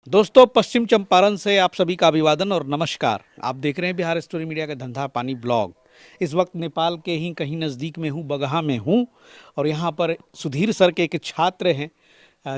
दोस्तों, पश्चिम चंपारण से आप सभी का अभिवादन और नमस्कार। आप देख रहे हैं बिहार स्टोरी मीडिया का धंधा पानी ब्लॉग। इस वक्त नेपाल के ही कहीं नज़दीक में हूँ, बगहा में हूँ और यहाँ पर सुधीर सर के एक छात्र हैं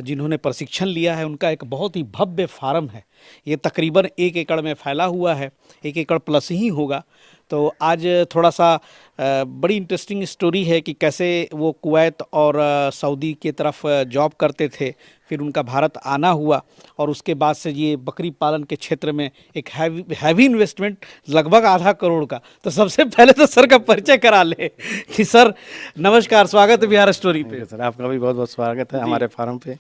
जिन्होंने प्रशिक्षण लिया है। उनका एक बहुत ही भव्य फार्म है। ये तकरीबन 1 एकड़ में फैला हुआ है, 1 एकड़ प्लस ही होगा। तो आज थोड़ा सा बड़ी इंटरेस्टिंग स्टोरी है कि कैसे वो कुवैत और सऊदी के तरफ जॉब करते थे, फिर उनका भारत आना हुआ और उसके बाद से ये बकरी पालन के क्षेत्र में एक हैवी इन्वेस्टमेंट लगभग आधा करोड़ का। तो सबसे पहले तो सर का परिचय करा ले कि सर नमस्कार, स्वागत है बिहार स्टोरी पे। सर आपका भी बहुत बहुत स्वागत है हमारे फार्म पे।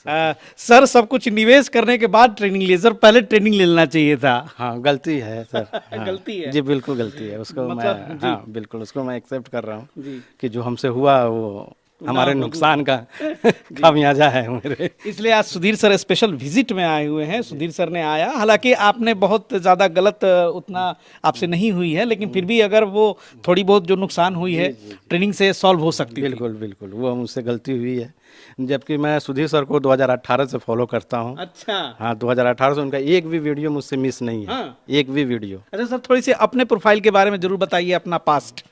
सर, सब कुछ निवेश करने के बाद ट्रेनिंग ले, सर पहले ट्रेनिंग लेना चाहिए था। हाँ, गलती है सर। हाँ, गलती है जी, बिल्कुल गलती है। उसको मतलब, मैं हाँ बिल्कुल उसको मैं एक्सेप्ट कर रहा हूँ जी। कि जो हमसे हुआ वो हमारे नुकसान का खामियाजा है मेरे। इसलिए आज सुधीर सर स्पेशल विजिट में आए हुए हैं। सुधीर सर ने आया, हालांकि आपने बहुत ज़्यादा गलत उतना आपसे नहीं हुई है, लेकिन फिर भी अगर वो थोड़ी बहुत जो नुकसान हुई है ट्रेनिंग से सॉल्व हो सकती है। बिल्कुल बिल्कुल, वो मुझसे गलती हुई है। जबकि मैं सुधीर सर को 2018 से फॉलो करता हूँ। अच्छा। हाँ, 2018 से उनका एक भी वीडियो मुझसे मिस नहीं है। हाँ। एक भी वीडियो। अच्छा सर, थोड़ी सी अपने प्रोफाइल के बारे में जरूर बताइए, अपना पास्ट।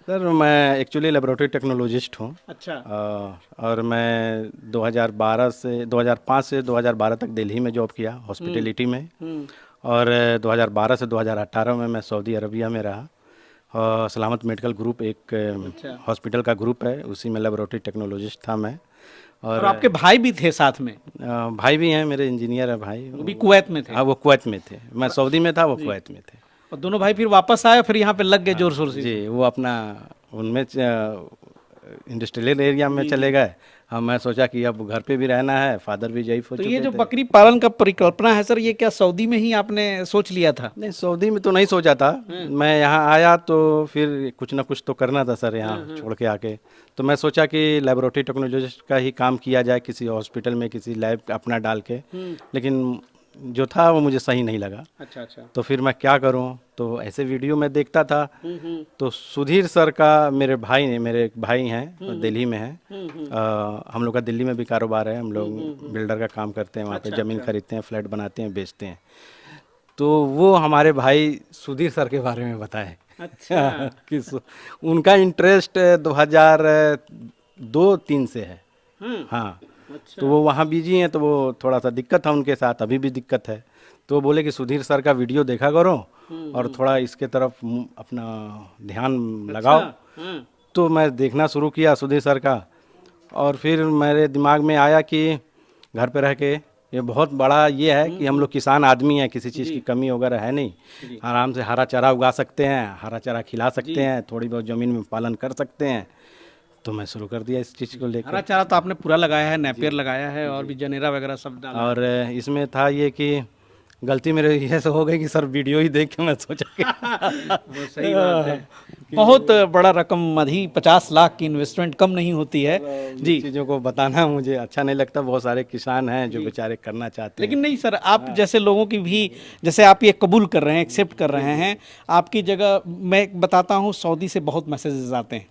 सर मैं एक्चुअली लेबोरेटरी टेक्नोलॉजिस्ट हूँ। अच्छा। और मैं 2005 से 2012 तक दिल्ली में जॉब किया हॉस्पिटलिटी में। और 2012 से 2018 में मैं सऊदी अरबिया में रहा। और सलामत मेडिकल ग्रुप एक हॉस्पिटल का ग्रुप है, उसी में लेबोरेटरी टेक्नोलॉजिस्ट था मैं। और आपके भाई भी थे साथ में? भाई भी हैं, मेरे इंजीनियर है भाई। वो भी कुवैत में थे? हाँ, वो कुवैत में थे। मैं सऊदी में था, वो कुवैत में थे। और दोनों भाई फिर वापस आए, फिर यहाँ पे लग गए जोर शोर से? जी, वो अपना उनमें इंडस्ट्रियल एरिया में चले गए। हाँ, मैं सोचा कि अब घर पे भी रहना है, फादर भी जयफ हो तो चुके ये जो थे। बकरी पालन का परिकल्पना है सर, ये क्या सऊदी में ही आपने सोच लिया था? नहीं, सऊदी में तो नहीं सोचा था। मैं यहाँ आया तो फिर कुछ ना कुछ तो करना था सर, यहाँ छोड़ के आके। तो मैं सोचा कि लेबोरेटरी टेक्नोलॉजिस्ट का ही काम किया जाए किसी हॉस्पिटल में, किसी लैब अपना डाल के। लेकिन जो था वो मुझे सही नहीं लगा। अच्छा अच्छा। तो फिर मैं क्या करूं, तो ऐसे वीडियो में देखता था। तो सुधीर सर का, मेरे भाई ने, मेरे एक भाई हैं दिल्ली में हैं। हम लोग का दिल्ली में भी कारोबार है। हम लोग बिल्डर का काम करते हैं, वहाँ पे ज़मीन खरीदते हैं, फ्लैट बनाते हैं, बेचते हैं। तो वो हमारे भाई सुधीर सर के बारे में बताए। अच्छा। कि उनका इंटरेस्ट 2002-03 से है। हाँ। अच्छा। तो वो वहाँ बिजी हैं, तो वो थोड़ा सा दिक्कत था उनके साथ, अभी भी दिक्कत है। तो वो बोले कि सुधीर सर का वीडियो देखा करो और थोड़ा इसके तरफ अपना ध्यान लगाओ। तो मैं देखना शुरू किया सुधीर सर का। और फिर मेरे दिमाग में आया कि घर पे रह के ये बहुत बड़ा ये है कि हम लोग किसान आदमी हैं, किसी चीज़ की कमी वगैरह है नहीं। आराम से हरा चारा उगा सकते हैं, हरा चारा खिला सकते हैं, थोड़ी बहुत ज़मीन में पालन कर सकते हैं। तो मैं शुरू कर दिया इस चीज़ को लेकर। हरा चारा तो आपने पूरा लगाया है, नेपियर लगाया है और भी जनेरा वगैरह सब डाला। और इसमें था ये कि गलती मेरे ये से हो गई कि सर वीडियो ही देख के मैं सोचा कि वो सही बात है। बहुत बड़ा रकम अभी 50 लाख की इन्वेस्टमेंट कम नहीं होती है जी। चीज़ों को बताना मुझे अच्छा नहीं लगता। बहुत सारे किसान हैं जो बेचारे करना चाहते हैं। लेकिन नहीं सर, आप जैसे लोगों की भी, जैसे आप ये कबूल कर रहे हैं, एक्सेप्ट कर रहे हैं, आपकी जगह मैं बताता हूँ, सऊदी से बहुत मैसेजेस आते हैं।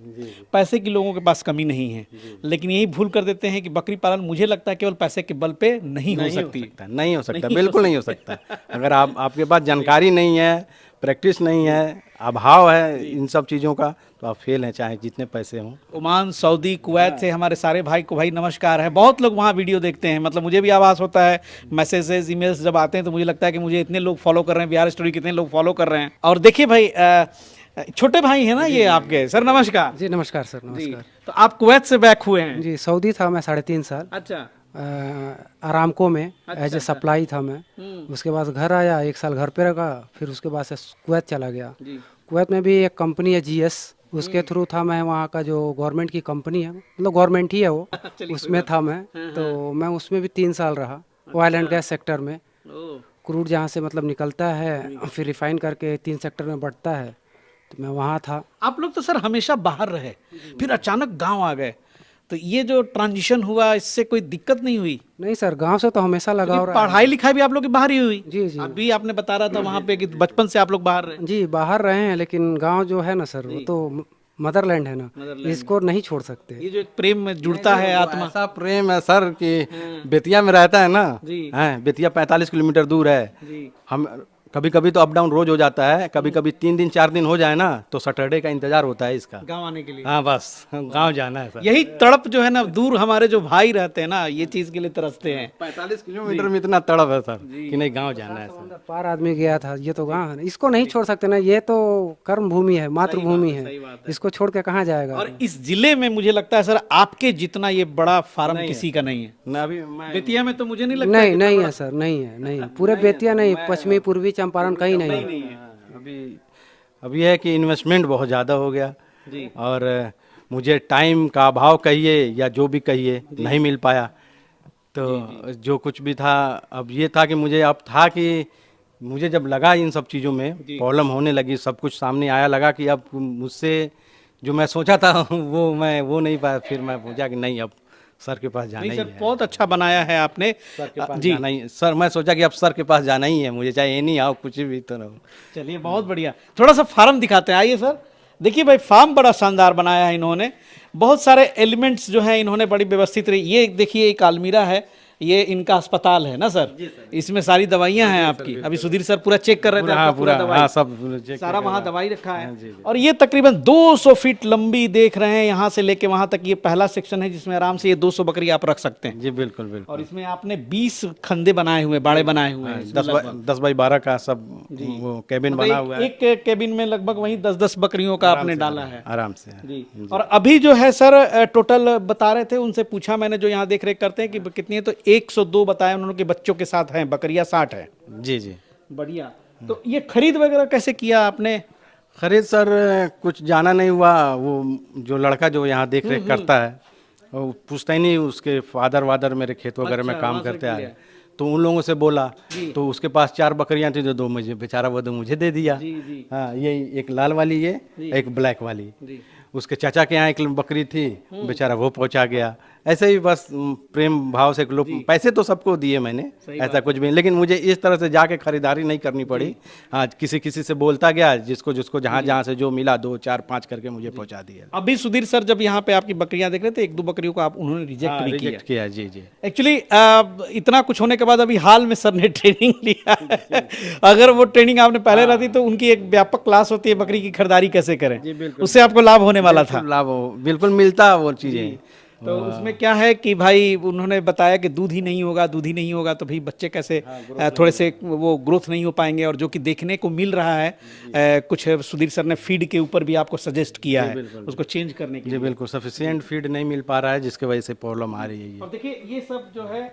पैसे की लोगों के पास कमी नहीं है, लेकिन यही भूल कर देते हैं कि बकरी पालन मुझे लगता है केवल पैसे के बल पे नहीं हो सकती। नहीं हो सकता, बिल्कुल नहीं हो सकता। अगर आपके पास जानकारी नहीं है, प्रैक्टिस नहीं है, अभाव है इन सब चीज़ों का, तो आप फेल हैं, चाहे जितने पैसे हों। ओमान, सऊदी, कुवैत से हमारे सारे भाई को भाई नमस्कार है। बहुत लोग वहाँ वीडियो देखते हैं, मतलब मुझे भी आभास होता है, मैसेजेस ईमेल्स जब आते हैं तो मुझे लगता है कि मुझे इतने लोग फॉलो कर रहे हैं, बिहार स्टोरी कितने लोग फॉलो कर रहे हैं। और देखिए भाई, छोटे भाई हैं ना ये आपके। सर नमस्कार। जी नमस्कार सर, नमस्कार। तो आप कुवैत से बैक हुए हैं? जी, सऊदी था मैं 3.5 साल। अच्छा। आरामको में एज ए सप्लाई था मैं। उसके बाद घर आया, 1 साल घर पे रखा, फिर उसके बाद से कुवैत चला गया। कुवैत में भी एक कंपनी है GS, उसके थ्रू था मैं। वहाँ का जो गवर्नमेंट की कंपनी है, मतलब गवर्नमेंट ही है वो, उसमें था मैं। तो मैं उसमें भी 3 साल रहा, ऑयल एंड गैस सेक्टर में। क्रूड जहाँ से मतलब निकलता है, फिर रिफाइन करके 3 सेक्टर में बढ़ता है, तो मैं वहाँ था। आप लोग तो सर हमेशा बाहर रहे, फिर अचानक गांव आ गए, तो ये जो ट्रांजिशन हुआ, इससे कोई दिक्कत नहीं हुई? नहीं सर, गांव से तो हमेशा लगाव रहा है। पढ़ाई लिखाई भी आप लोग की बाहर ही हुई? जी जी। अभी आपने बता रहा था वहाँ पे कि बचपन से आप लोग बाहर रहे। जी बाहर रहे हैं, लेकिन गांव जो है ना सर, वो तो मदरलैंड है ना, इसको नहीं छोड़ सकते। ये जो एक प्रेम में जुड़ता है आत्मा। ऐसा प्रेम है सर कि बेतिया में रहता है ना, जी। हैं बेतिया 45 किलोमीटर दूर है। जी। हम कभी कभी तो अप डाउन रोज हो जाता है, कभी कभी 3 दिन 4 दिन हो जाए ना तो सैटरडे का इंतजार होता है इसका। गाँव आने के लिए। हाँ बस गांव जाना है सर। यही तड़प जो है ना, दूर हमारे जो भाई रहते हैं ना, ये चीज के लिए तरसते हैं। 45 किलोमीटर में इतना तड़प है सर कि नहीं गांव जाना है सर। पार आदमी गया था, ये तो गाँव है ना, इसको नहीं छोड़ सकते ना, ये तो कर्म भूमि है, मातृभूमि है, इसको छोड़ के कहाँ जाएगा। और इस जिले में मुझे लगता है सर आपके जितना ये बड़ा फार्म किसी का नहीं है। ना अभी मैं बेतिया में तो मुझे नहीं लगता नहीं नहीं है सर, नहीं है, नहीं पूरे बेतिया नहीं, पश्चिमी पूर्वी चंपारण कहीं नहीं है। अभी है कि इन्वेस्टमेंट बहुत ज़्यादा हो गया जी। और मुझे टाइम का अभाव कहिए या जो भी कहिए नहीं मिल पाया। तो जो कुछ भी था, अब ये था कि मुझे अब था कि मुझे जब लगा इन सब चीज़ों में प्रॉब्लम होने लगी, सब कुछ सामने आया, लगा कि अब मुझसे जो मैं सोचा था वो नहीं पाया। फिर मैं पूछा कि नहीं अब सर के पास जाना ही सर है। बहुत अच्छा बनाया है आपने। सर के पास जी। जाना ही सर, मैं सोचा कि अब सर के पास जाना ही है मुझे, चाहे ये नहीं आओ कुछ भी तो ना हो। चलिए बहुत बढ़िया, थोड़ा सा फार्म दिखाते हैं, आइए सर। देखिए भाई फार्म बड़ा शानदार बनाया है इन्होंने, बहुत सारे एलिमेंट्स जो हैं इन्होंने बड़ी व्यवस्थित ये देखिए एक अलमीरा है, ये इनका अस्पताल है ना सर, इसमें सारी दवाइयां हैं आपकी। अभी सुधीर सर पूरा चेक कर रहे थे हाँ आपका पूरा दवाई, हाँ सब चेक सारा वहाँ दवाई रखा है। जी, और ये तकरीबन 200 फीट लंबी देख रहे हैं, यहाँ से लेके वहां तक ये पहला सेक्शन है जिसमें आराम से ये 200 बकरी आप रख सकते हैं। जी बिल्कुल बिल्कुल। और इसमें आपने 20 खंदे बनाए हुए, बाड़े बनाए हुए हैं। 10 बाई 12 का सब वो कैबिन बना हुआ है। एक केबिन में लगभग वही 10-10 बकरियों का आपने डाला है। आराम से जी। और अभी जो है सर टोटल बता रहे थे, उनसे पूछा मैंने जो यहाँ देख रेख करते हैं कि कितनी है, तो 102 बताया उन्होंने कि बच्चों के साथ हैं, बकरियां 60 है। जी जी बढ़िया। तो ये खरीद वगैरह कैसे किया आपने? खरीद सर कुछ जाना नहीं हुआ, वो जो लड़का जो यहाँ देख रेख करता है वो पूछता ही नहीं, उसके फादर वादर मेरे खेत वगैरह में काम करते आए, तो उन लोगों से बोला, तो उसके पास 4 बकरियां थी, जो 2 मुझे बेचारा वो 2 मुझे दे दिया। हाँ ये एक लाल वाली, ये एक ब्लैक वाली। उसके चाचा के यहाँ एक बकरी थी, बेचारा वो पहुंचा गया। ऐसे ही बस प्रेम भाव से लोग, पैसे तो सबको दिए मैंने, ऐसा कुछ भी, लेकिन मुझे इस तरह से जाके खरीदारी नहीं करनी पड़ी। हाँ किसी से बोलता गया, जिसको जहाँ से जो मिला 2 4 5 करके मुझे पहुंचा दिया। अभी सुधीर सर जब यहाँ पे आपकी बकरियां देख रहे थे, 1-2 बकरियों को आप उन्होंने रिजेक्ट भी रिजेक्ट किया। जी जी। एक्चुअली इतना कुछ होने के बाद अभी हाल में सर ने ट्रेनिंग लिया है। अगर वो ट्रेनिंग आपने पहले रहती तो उनकी एक व्यापक क्लास होती है, बकरी की खरीदारी कैसे करें, उससे आपको लाभ होने वाला था। लाभ बिल्कुल मिलता वो चीज़ें। तो उसमें क्या है कि भाई उन्होंने बताया कि दूध ही नहीं होगा, दूध ही नहीं होगा तो भाई बच्चे कैसे थोड़े से वो ग्रोथ नहीं हो पाएंगे। और जो कि देखने को मिल रहा है कुछ सुधीर सर ने फीड के ऊपर भी आपको सजेस्ट किया है उसको चेंज करने के जी लिए। बिल्कुल, सफिशिएंट फीड नहीं मिल पा रहा है जिसकी वजह से प्रॉब्लम आ रही है ये। और देखिए ये सब जो है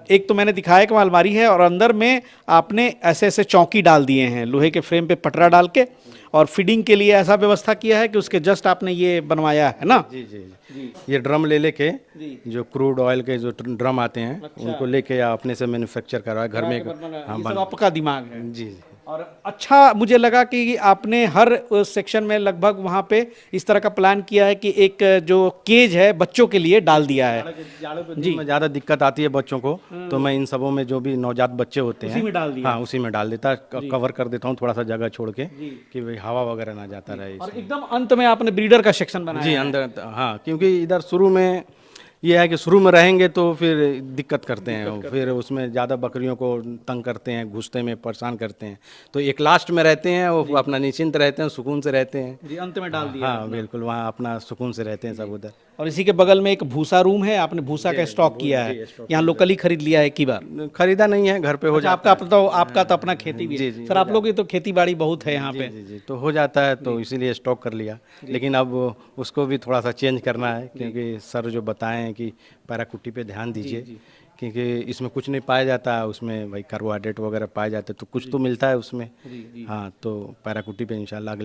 एक तो मैंने दिखाया कि वहाँ अलमारी है और अंदर में आपने ऐसे ऐसे चौकी डाल दिए हैं, लोहे के फ्रेम पे पटरा डाल के, और फीडिंग के लिए ऐसा व्यवस्था किया है कि उसके जस्ट आपने ये बनवाया है ना। जी जी जी। ये ड्रम ले लेके, जो क्रूड ऑयल के जो ड्रम आते हैं उनको लेके अपने से मैन्युफैक्चर करवाया घर में। ये सब आपका दिमाग है। जी जी। और अच्छा मुझे लगा कि आपने हर सेक्शन में लगभग वहाँ पे इस तरह का प्लान किया है कि एक जो केज है बच्चों के लिए डाल दिया है। जी में ज़्यादा दिक्कत आती है बच्चों को, तो मैं इन सबों में जो भी नवजात बच्चे होते हैं उसी में डाल दिया। हाँ उसी में डाल देता, कवर कर देता हूँ थोड़ा सा जगह छोड़ के कि भाई हवा वगैरह ना जाता रहे। और एकदम अंत में आपने ब्रीडर का सेक्शन बनाया जी अंदर, हाँ क्योंकि इधर शुरू में ये है कि शुरू में रहेंगे तो फिर दिक्कत करते हैं, फिर उसमें ज़्यादा बकरियों को तंग करते हैं, घुसते में परेशान करते हैं, तो एक लास्ट में रहते हैं, वो अपना निश्चिंत रहते हैं, सुकून से रहते हैं। जी अंत में डाल दिया। हाँ बिल्कुल, वहाँ अपना सुकून से रहते हैं सब उधर। और इसी के बगल में एक भूसा रूम है, आपने भूसा का स्टॉक किया है, यहाँ लोकली खरीद लिया है एक ही बार? खरीदा नहीं है, घर पे हो जाता है। आपका तो अपना खेती भी है सर, आप लोग की तो खेती बाड़ी बहुत है यहाँ पे। जी तो हो जाता है, तो इसीलिए स्टॉक कर लिया। लेकिन अब उसको भी थोड़ा सा चेंज करना है, क्योंकि सर जो बताए हैं कि पैराकुटी पे ध्यान दीजिए, क्योंकि इसमें कुछ नहीं पाया जाता, उसमें भाई कार्बोहाइड्रेट वगैरह पाए जाते तो कुछ तो मिलता है उसमें। हाँ तो पैराकुटी पे इंशाल्लाह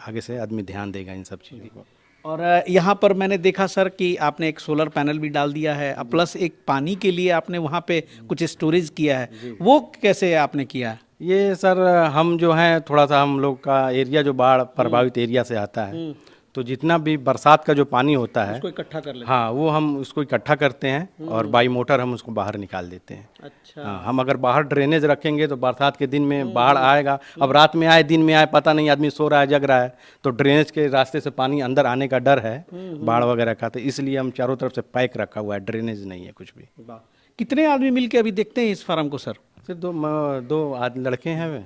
आगे से आदमी ध्यान देगा इन सब चीज़ों को। और यहाँ पर मैंने देखा सर कि आपने एक सोलर पैनल भी डाल दिया है, प्लस एक पानी के लिए आपने वहाँ पे कुछ स्टोरेज किया है, वो कैसे आपने किया है? ये सर हम जो हैं थोड़ा सा, हम लोग का एरिया जो बाढ़ प्रभावित एरिया से आता है, तो जितना भी बरसात का जो पानी होता है उसको इकट्ठा कर लेते हाँ वो हम उसको इकट्ठा करते हैं और बाई मोटर हम उसको बाहर निकाल देते हैं। हैं। अच्छा। हाँ, हम अगर बाहर ड्रेनेज रखेंगे तो बरसात के दिन में बाढ़ आएगा। अब रात में आए दिन में आए पता नहीं, आदमी सो रहा है जग रहा है, तो ड्रेनेज के रास्ते से पानी अंदर आने का डर है बाढ़ वगैरह का, तो इसलिए हम चारों तरफ से पैक रखा हुआ है, ड्रेनेज नहीं है कुछ भी। वाह। कितने आदमी मिलके अभी देखते हैं इस फार्म को सर? फिर दो लड़के हैं वे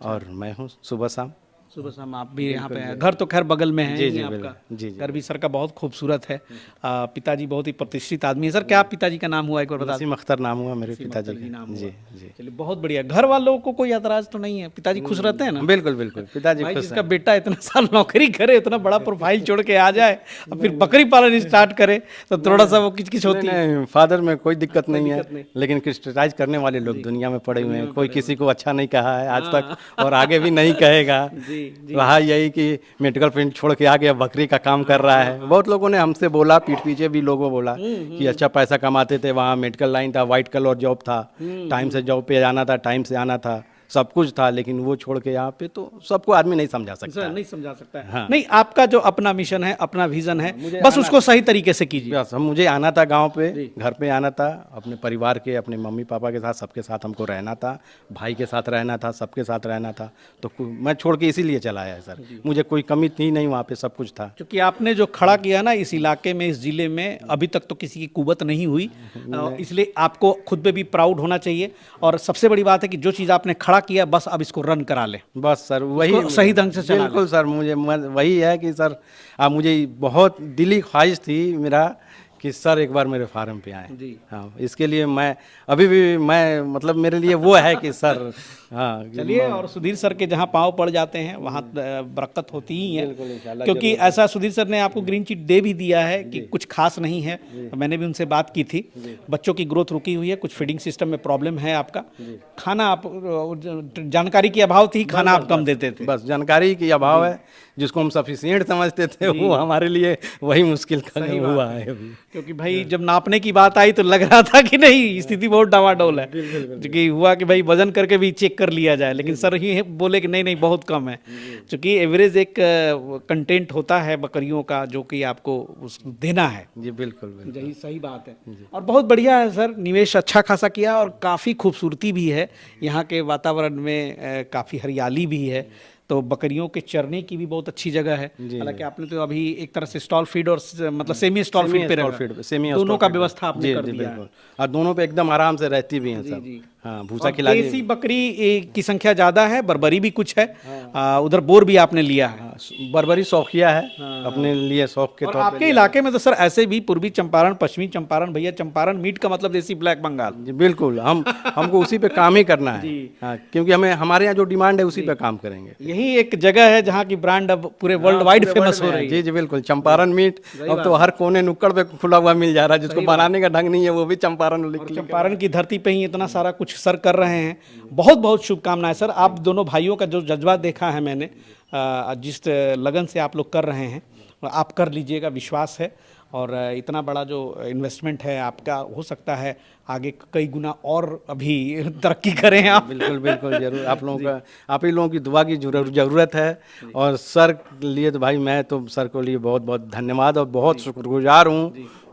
और मैं हूँ सुबह शाम। सुबह शाम आप भी यहाँ पे हैं। घर तो खैर बगल में है जी, ही जी, आपका। बिल्कुल। जी, जी। घर भी सर का बहुत खूबसूरत है। पिताजी बहुत ही प्रतिष्ठित आदमी है। सर क्या पिताजी का नाम हुआ एक बार बता नसीम अख्तर नाम हुआ मेरे पिताजी जी नाम का। हुआ। जी जी चलिए बहुत बढ़िया। घर वालों को कोई एतराज तो नहीं है? पिताजी खुश रहते हैं ना? बिल्कुल बिल्कुल, पिताजी भाई खुश जिसका बेटा इतना साल नौकरी करे, इतना बड़ा प्रोफाइल छोड़ के आ जाए और फिर बकरी पालन स्टार्ट करे तो थोड़ा सा वो किचकिच होती है। नहीं, फादर में कोई दिक्कत नहीं है, लेकिन क्रिटिसाइज करने वाले लोग दुनिया में पड़े हुए हैं। कोई किसी को अच्छा नहीं कहा है आज तक और आगे भी नहीं कहेगा। रहा यही कि मेडिकल फील्ड छोड़ के आ गया, बकरी का काम कर रहा है। बहुत लोगों ने हमसे बोला, पीठ पीछे भी लोगों बोला कि अच्छा पैसा कमाते थे, वहाँ मेडिकल लाइन था, वाइट कलर जॉब था, टाइम से जॉब पे जाना था, टाइम से आना था, सब कुछ था, लेकिन वो छोड़ के यहाँ पे, तो सबको आदमी नहीं समझा सकता। सर नहीं समझा सकता है। हाँ। नहीं, आपका जो अपना मिशन है, अपना विजन है, बस उसको सही तरीके से कीजिए। बस मुझे आना था गांव पे, घर पे आना था, अपने परिवार के, अपने मम्मी पापा के साथ, सबके साथ हमको रहना था, भाई के साथ रहना था, सबके साथ रहना था, तो मैं छोड़ के इसीलिए चला आया सर। मुझे कोई कमी थी नहीं, वहाँ पे सब कुछ था। क्योंकि आपने जो खड़ा किया ना इस इलाके में, इस जिले में, अभी तक तो किसी की कुवत नहीं हुई, इसलिए आपको खुद पे भी प्राउड होना चाहिए। और सबसे बड़ी बात है कि जो चीज़ आपने खड़ा किया, बस अब इसको रन करा ले। बस सर वही सही ढंग से चला बिल्कुल सर, मुझे वही है कि सर मुझे बहुत दिली ख्वाहिश थी मेरा कि सर एक बार मेरे फार्म पे आए। जी। हाँ, इसके लिए मैं अभी भी मैं मतलब मेरे लिए वो है कि सर हाँ चलिए। और सुधीर सर के जहाँ पाँव पड़ जाते हैं वहाँ बरकत होती ही है। बिल्कुल, इंशाल्लाह क्योंकि ऐसा सुधीर सर ने आपको ग्रीन चिट दे भी दिया है कि कुछ खास नहीं है। मैंने भी उनसे बात की थी, बच्चों की ग्रोथ रुकी हुई है, कुछ फीडिंग सिस्टम में प्रॉब्लम है आपका, खाना आप जानकारी की अभाव थी, खाना आप कम देते थे। बस जानकारी की अभाव है, जिसको हम सफिशिएंट समझते थे वो हमारे लिए वही मुश्किल हुआ है अभी। क्योंकि भाई जब नापने की बात आई तो लग रहा था कि नहीं, स्थिति बहुत डावाडोल है। क्योंकि हुआ कि भाई वजन करके भी चेक कर लिया जाए, लेकिन सर ही बोले कि नहीं बहुत कम है। क्योंकि एवरेज एक कंटेंट होता है बकरियों का जो कि आपको उसको देना है। जी बिल्कुल यही सही बात है। और बहुत बढ़िया है सर, निवेश अच्छा खासा किया और काफ़ी खूबसूरती भी है यहाँ के वातावरण में, काफ़ी हरियाली भी है, तो बकरियों के चरने की भी बहुत अच्छी जगह है। हालांकि आपने तो अभी एक तरह से स्टॉल फीड और मतलब सेमी स्टॉल फीड पे रखा, दोनों का व्यवस्था आपने कर दिया है। और दोनों पे एकदम आराम से रहती भी हैं सब। हाँ, भूसा खिला देसी बकरी की संख्या ज्यादा है, बर्बरी भी कुछ है। उधर बोर भी आपने लिया है। बर्बरी शौकिया है अपने लिए, शौक के और तौर पे। आपके इलाके में तो सर ऐसे भी पूर्वी चंपारण, पश्चिमी चंपारण, भैया चंपारण मीट का मतलब देसी ब्लैक बंगाल। जी बिल्कुल, हमको उसी पे काम ही करना है। हाँ, क्योंकि हमारे यहाँ जो डिमांड है उसी पे काम करेंगे। यही एक जगह है जहाँ की ब्रांड अब पूरे वर्ल्ड वाइड फेमस हो रही है। जी जी बिल्कुल, चंपारण मीट अब तो हर कोने नुक्कड़ पे खुला हुआ मिल जा रहा है, जिसको बनाने का ढंग नहीं है वो भी चंपारण चंपारण की धरती पे ही इतना सारा कुछ सर कर रहे हैं। बहुत बहुत शुभकामनाएं सर। आप दोनों भाइयों का जो जज्बा देखा है मैंने, जिस लगन से आप लोग कर रहे हैं, आप कर लीजिएगा, विश्वास है। और इतना बड़ा जो इन्वेस्टमेंट है आपका, हो सकता है आगे कई गुना और अभी तरक्की करें आप। बिल्कुल बिल्कुल जरूर, आप लोगों का, आप ही लोगों की दुआ की ज़रूरत है। और सर के लिए तो भाई मैं तो सर को लिए बहुत बहुत धन्यवाद और बहुत शुक्रगुजार हूँ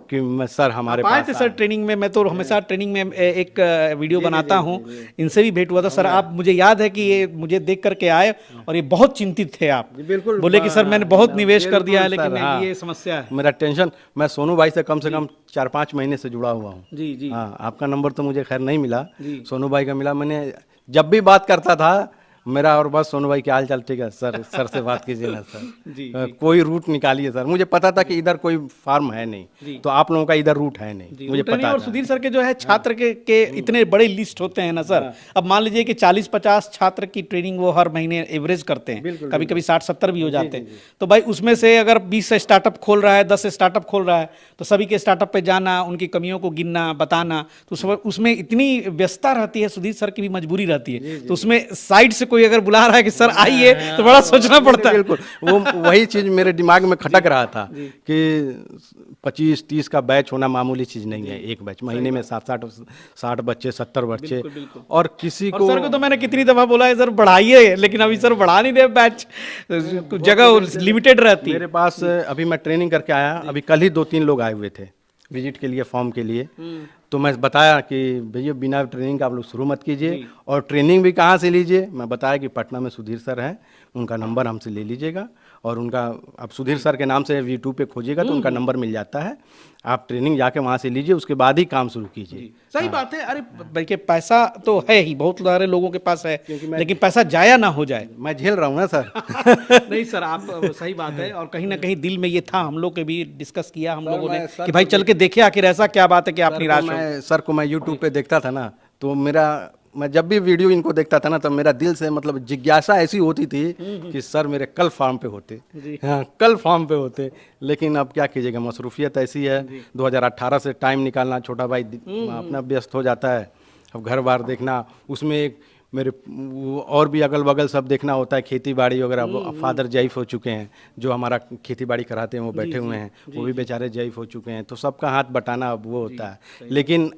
कि मैं सर हमारे आए पास थे सर ट्रेनिंग में। मैं तो हमेशा ट्रेनिंग में एक वीडियो बनाता हूँ, इनसे भी भेंट हुआ था सर। आप, मुझे याद है कि ये मुझे देख करके आए और ये बहुत चिंतित थे आप। बिल्कुल, बोले कि सर मैंने बहुत निवेश कर दिया है, बिल्कुल लेकिन सर, हाँ। ये समस्या है। मेरा टेंशन, मैं सोनू भाई से कम 4-5 महीने से जुड़ा हुआ हूँ। जी जी। हाँ, आपका नंबर तो मुझे खैर नहीं मिला, सोनू भाई का मिला। मैंने जब भी बात करता था मेरा, और बस सोनू भाई क्या हाल चाल, ठीक है सर से बात कीजिए ना सर। जी, कोई रूट निकालिए सर। मुझे पता था कि इधर कोई फार्म है नहीं, तो आप लोगों का इधर रूट है नहीं, मुझे पता और था। सुधीर सर के जो है छात्र के इतने बड़े लिस्ट होते हैं ना सर। अब मान लीजिए कि 40-50 छात्र की ट्रेनिंग वो हर महीने एवरेज करते हैं, कभी कभी 60-70 भी हो जाते हैं। तो भाई उसमें से अगर 20 स्टार्टअप खोल रहा है, 10 स्टार्टअप खोल रहा है, तो सभी के स्टार्टअप पे जाना, उनकी कमियों को गिनना, बताना, तो उसमें इतनी व्यस्तता रहती है, सुधीर सर की भी मजबूरी रहती है, तो उसमें साइड से कोई अगर बुला रहा है कि सर आइए तो बड़ा सोचना पड़ता है। बिल्कुल, वो वही चीज़ मेरे दिमाग में खटक रहा था कि 25-30 का बैच होना मामूली चीज़ नहीं है। एक बैच महीने में 60 बच्चे, 70 बच्चे, और किसी और को सर को तो मैंने कितनी दफा बोला है सर बढ़ाइए, लेकिन अभी सर बढ़ा नहीं रहे बैच, जगह लिमिटेड रहती है। मेरे पास अभी मैं ट्रेनिंग करके आया, अभी कल ही 2-3 लोग आए हुए थे विजिट के लिए, फॉर्म के लिए। तो मैं बताया कि भैया बिना ट्रेनिंग का आप लोग शुरू मत कीजिए, और ट्रेनिंग भी कहाँ से लीजिए। मैं बताया कि पटना में सुधीर सर हैं, उनका नंबर हमसे ले लीजिएगा, और उनका आप सुधीर सर के नाम से यूट्यूब पे खोजिएगा तो उनका नंबर मिल जाता है। आप ट्रेनिंग जाके वहाँ से लीजिए, उसके बाद ही काम शुरू कीजिए। सही बात है। अरे बल्कि पैसा तो है ही, बहुत सारे लोगों के पास है, लेकिन पैसा जाया ना हो जाए। मैं झेल रहा हूँ ना सर। नहीं सर, आप सही बात है, और कहीं ना कहीं दिल में ये था, हम लोग के भी डिस्कस किया हम लोगों ने कि भाई चल के देखे आखिर ऐसा क्या बात है कि आप निराश हो। सर को मैं यूट्यूब पे देखता था ना, तो मैं जब भी वीडियो इनको देखता था ना, तो मेरा दिल से मतलब जिज्ञासा ऐसी होती थी कि सर मेरे कल फार्म पे होते, हाँ कल फार्म पे होते। लेकिन अब क्या कीजिएगा, मसरूफियत ऐसी है, 2018 से टाइम निकालना, छोटा भाई अपना व्यस्त हो जाता है, अब घर बार देखना, उसमें एक मेरे और भी अगल बगल सब देखना होता है, खेती बाड़ी वगैरह। फादर जयीफ हो चुके हैं, जो हमारा खेती बाड़ी कराते हैं वो बैठे हुए हैं, वो भी बेचारे जयीफ हो चुके हैं, तो सबका हाथ बटाना अब वो होता है। लेकिन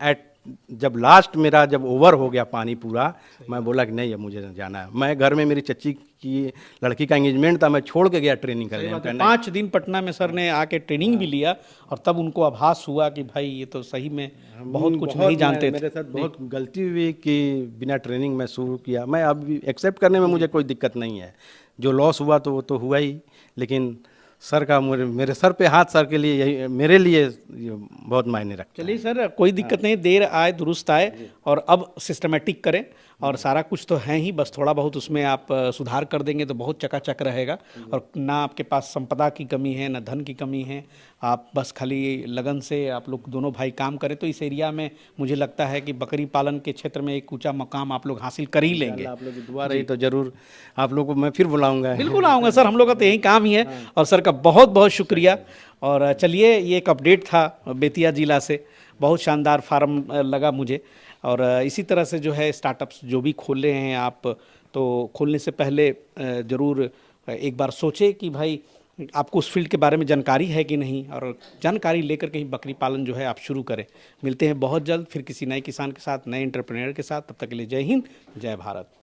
जब लास्ट मेरा जब ओवर हो गया पानी पूरा, मैं बोला कि नहीं अब मुझे जाना है। मैं घर में मेरी चच्ची की लड़की का एंगेजमेंट था, मैं छोड़ के गया ट्रेनिंग करने। 5 दिन पटना में सर ने आके ट्रेनिंग भी लिया, और तब उनको आभास हुआ कि भाई ये तो सही में बहुत कुछ नहीं जानते थे। मेरे साथ बहुत गलती हुई कि बिना ट्रेनिंग में शुरू किया। मैं अब एक्सेप्ट करने में मुझे कोई दिक्कत नहीं है, जो लॉस हुआ तो वो तो हुआ ही, लेकिन सर का मेरे सर पे हाथ, सर के लिए यही मेरे लिए ये बहुत मायने रखता है। चलिए सर, कोई दिक्कत नहीं, देर आए दुरुस्त आए, और अब सिस्टमेटिक करें, और सारा कुछ तो है ही, बस थोड़ा बहुत उसमें आप सुधार कर देंगे तो बहुत चकाचक रहेगा। और ना आपके पास संपदा की कमी है, ना धन की कमी है, आप बस खाली लगन से आप लोग दोनों भाई काम करें तो इस एरिया में मुझे लगता है कि बकरी पालन के क्षेत्र में एक ऊंचा मकाम आप लोग हासिल कर ही लेंगे। आप लोग की दुआ रही तो जरूर आप लोग को मैं फिर बुलाऊंगा। बिल्कुल आऊँगा सर, हम लोग का तो यही काम ही है। और सर का बहुत बहुत शुक्रिया। और चलिए, ये एक अपडेट था बेतिया जिला से, बहुत शानदार फार्म लगा मुझे। और इसी तरह से जो है स्टार्टअप्स जो भी खोल रहे हैं आप, तो खोलने से पहले ज़रूर एक बार सोचें कि भाई आपको उस फील्ड के बारे में जानकारी है कि नहीं, और जानकारी लेकर के ही बकरी पालन जो है आप शुरू करें। मिलते हैं बहुत जल्द फिर किसी नए किसान के साथ, नए एंटरप्रेन्योर के साथ। तब तक के लिए जय हिंद, जय भारत।